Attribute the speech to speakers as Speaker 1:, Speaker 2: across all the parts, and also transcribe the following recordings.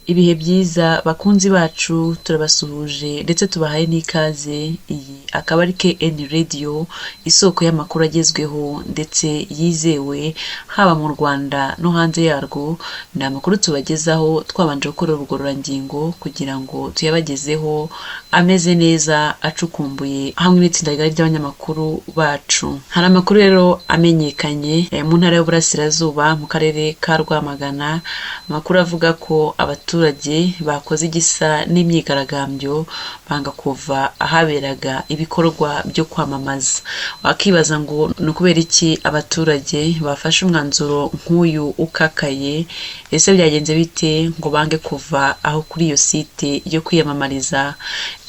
Speaker 1: Ibihe byiza bakunzi bacu turabasuhuje ndetse tubahaye n'ikaze. Iyi akaba ari KN Radio, isoko y'amakuru agezweho ndetse yizewe haba mu Rwanda no hanze yarwo. Ni amakuru tubagezaho twabanje gukora ubugororangingo kugira ngo tuyabagezeho ameze neza, acukumbuye hamwe n'itsinda rigari ry'abanyamakuru bacu. Hari amakuru rero amenyekanye mu ntara y'Uburasirazuba mu karere ka Rwamagana, amakuru avuga ko abaturage bakoze igisa n'imyigaragambyo banga kuva ahaberaga ibikorwa byo kwamamaza. Wakibaza ngo ni ukubera iki abaturage bafashe umwanzuro nk'uyu ukakaye? Ese byagenze bite ngo bange kuva aho kuri iyo site yo kwiyamamariza?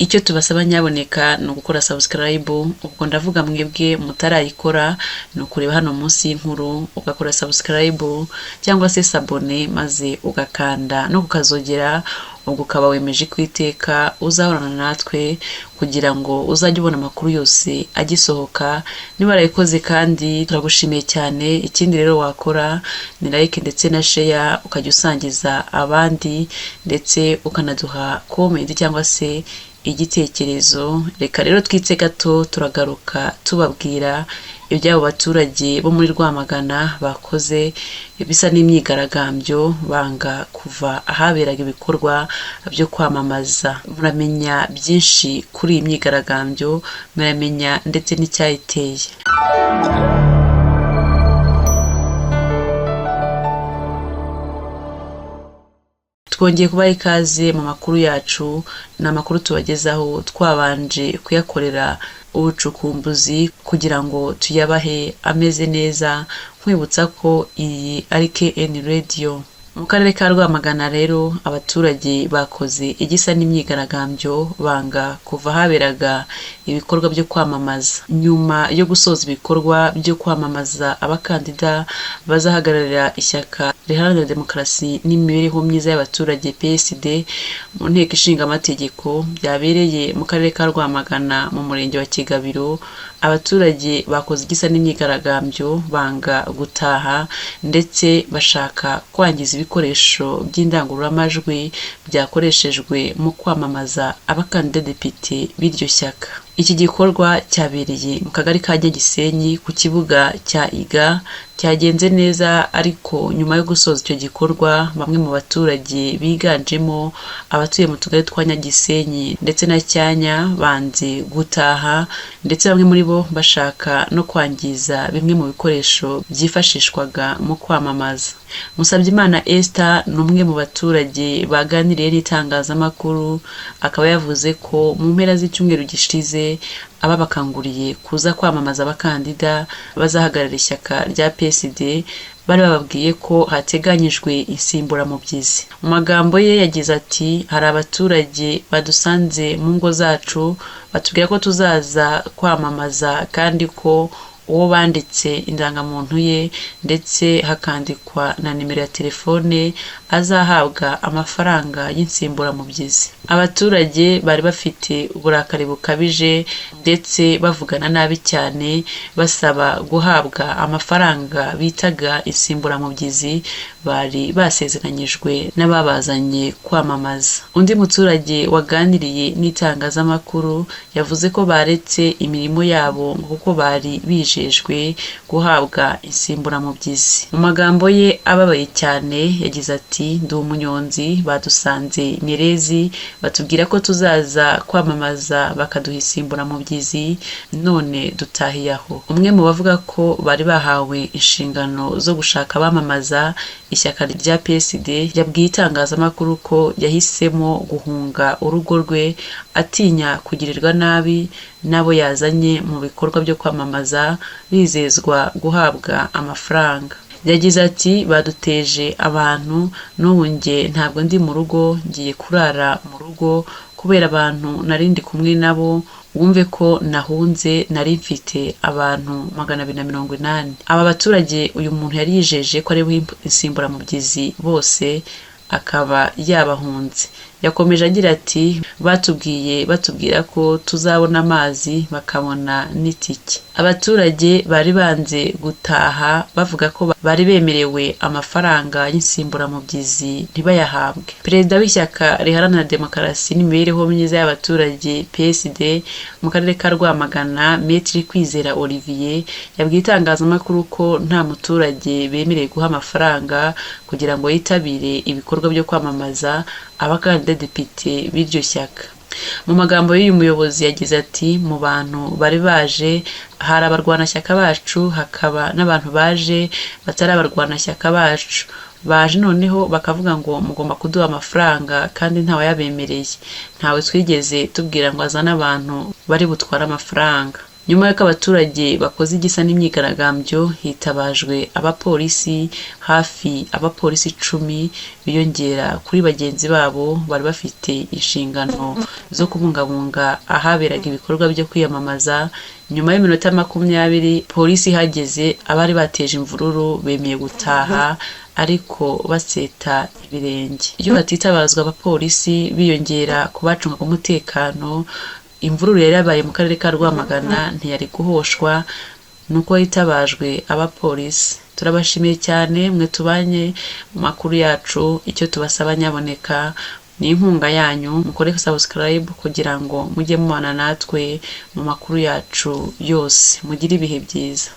Speaker 1: Icyo tubasaba nyaboneka ni ugukora subscribe. Ubwo ndavuga mwebwe mutarayikora, ni ukureba hano munsi y'inkuru ugakora subscribe cyangwa se sabone, maze ugakanda no kukazogera, ubwo ukaba wemeje kwiteka uzahorana natwe kugira ngo uzajye ubona amakuru yose agisohoka. Niba warayikoze kandi turagushimiye cyane. Ikindi rero wakora ni like ndetse na share, ukajya usangiza abandi ndetse ukanaduha comment cyangwa se igitekerezo. Reka rero twitse gato turagaruka tubabwira iby'abo baturage bo muri Rwamagana bakoze bisa n'imyigaragambyo banga kuva ahaberaga ibikorwa byo kwamamaza. Muramenya byinshi kuri iyi myigaragambyo, muramenya ndetse n'icyayiteye. Twongeye kubaha ikaze mu makuru yacu. Ni amakuru tubagezaho twabanje kuyakorera ubucukumbuzi kugira ngo tuyabahe ameze neza, nkwibutsa ko iyi ari KN Radio. Mu karere ka Rwamagana rero abaturage bakoze igisa n'imyigaragambyo banga kuva haberaga ibikorwa byo kwamamaza. Nyuma yo gusoza ibikorwa byo kwamamaza abakandida bazahagararira ishyaka riharanira demokarasi n'imibereho myiza y'abaturage PSD mu nteko ishinga amategeko, byabereye mu karere ka Rwamagana mu murenge wa Kigabiro, abaturage bakoze igisa n'imyigaragambyo banga gutaha ndetse bashaka kwangiza ibikoresho by'indangururamajwi byakoreshejwe mu kwamamaza abakandida depite b'iryo shyaka. Iki gikorwa cyabereye mu kagari ka Gisenyi ku kibuga cya Iga. Cyagenze neza, ariko nyuma yo gusoza icyo gikorwa bamwe mu baturage biganjemo abatuye mu tugari twa Nyagisenyi ndetse na Cyanya banze gutaha, ndetse bamwe muri bo bashaka no kwangiza bimwe mu bikoresho byifashishwaga mu kwamamaza. Musabyimana Esther ni umwe mu baturage baganiriye n'itangazamakuru, akaba yavuze ko mu mpera z'icyumweru gishize ababakanguriye kuza kwamamaza abakandida bazahagarara ishyaka rya PSD bari bababwiye ko hateganyijwe insimburamubyizi. Mu magambo ye yagize ati, hari abaturage badusanze mu ngo zacu batubwira ko tuzaza kwamamaza kandi ko uwo banditse indangamuntu ye ndetse hakandikwa na nimero ya telefone azahabwa amafaranga y'insimburamubyizi. Abaturage bari bafite uburakari bukabije ndetse bavugana nabi cyane, basaba guhabwa amafaranga bitaga insimburamubyizi bari basezeranyijwe n'ababazanye kwamamaza. Undi muturage waganiriye n'itangazamakuru yavuze ko baretse imirimo yabo kuko bari bijejwe guhabwa insimburamubyizi. Mu magambo ye ababaye cyane yagize ati, ndi umunyonzi, badusanze Mirezi batubwira ko tuzaza kwamamaza bakaduha insimburamubyizi, none dutahiye aho. Umwe mu bavuga ko bari bahawe inshingano zo gushaka abamamaza ishyaka rya PSD yabwiye itangazamakuru ko yahisemo guhunga urugo rwe atinya kugirirwa nabi n'abo yazanye mu bikorwa byo kwamamaza bizezwa guhabwa amafaranga. Yagize ati, baduteje abantu, n'ubu njye ntabwo ndi mu rugo, ngiye kurara mu rugo kubera abantu nari ndi kumwe nabo. Wumve ko nahunze, nari mfite abantu 280. Aba baturage uyu muntu yari yijeje ko ari insimburamubyizi bose akaba yabahunze. Yakomeje agira ati batubwira ko tuzabona amazi bakabona n'itike. Abaturage bari banze gutaha bavuga ko bari bemerewe amafaranga y'insimburamubyizi ntibayahabwe. Perezida w'ishyaka riharanira demokarasi n'imibereho myiza y'abaturage PSD mu karere ka Rwamagana, Maître Kwizera Olivier, yabwiye itangazamakuru ko nta muturage bemerewe guha amafaranga kugira ngo yitabire ibikorwa byo kwamamaza abakandida depite b'iryo shyaka. Mu magambo y'uyu muyobozi yagize ati, mu bantu bari baje hari abarwanashyaka bacu, hakaba n'abantu baje batari abarwanashyaka bacu. Baje noneho bakavuga ngo mugomba kuduha amafaranga kandi ntawe yabemereye. Ntawe twigeze tubwira ngo azane abantu bari butwara amafaranga. Nyuma y'uko abaturage bakoze igisa n'imyigaragambyo, hitabajwe abapolisi, hafi abapolisi 10 biyongera kuri bagenzi babo bari bafite inshingano zo kubungabunga ahaberaga ibikorwa byo kwiyamamaza. Nyuma y'iminota 20 polisi ihageze, abari bateje imvururu bemeye gutaha ariko baseta ibirenge. Iyo hatitabazwa abapolisi biyongera ku bacungaga umutekano, imvururu yari yabaye mu karere ka Rwamagana ntiyari guhoshwa, nuko hitabajwe abapolisi. Turabashimiye cyane mwe tubanye mu makuru yacu. Icyo tubasaba nyaboneka ni inkunga yanyu, mukore subscribe kugira ngo mujye mubana natwe mu makuru yacu yose. Mugire ibihe byiza.